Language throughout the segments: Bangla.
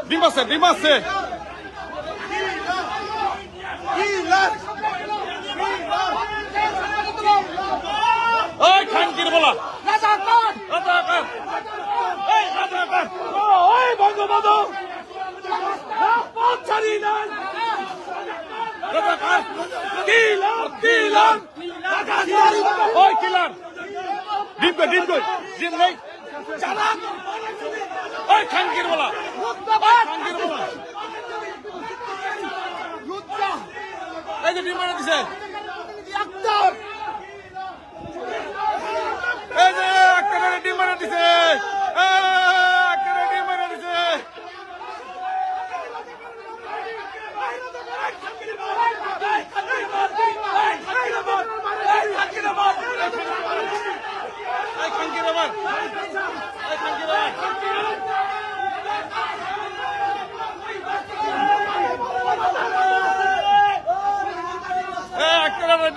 ডিম আছে ডিম আছে ওই খানকির বলা ওই বঙ্গবন্ধু ছাড়ি নাই ওই কিলার ডিম কই ডিম কই ডিম নেই ওই খানকির বলা খানকির বলা এই যে ডিম মারা দিছে এই যে একটা ডিম মারা দিছে একটা ডিম মারা দিছে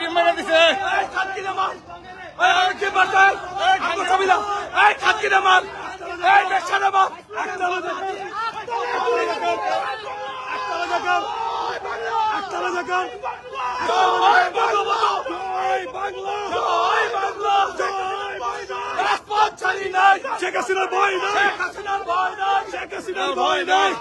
ডিম মেরে দিছে শেখ হাসিনার ভয় নাই শেখ হাসিনার ভয় নাই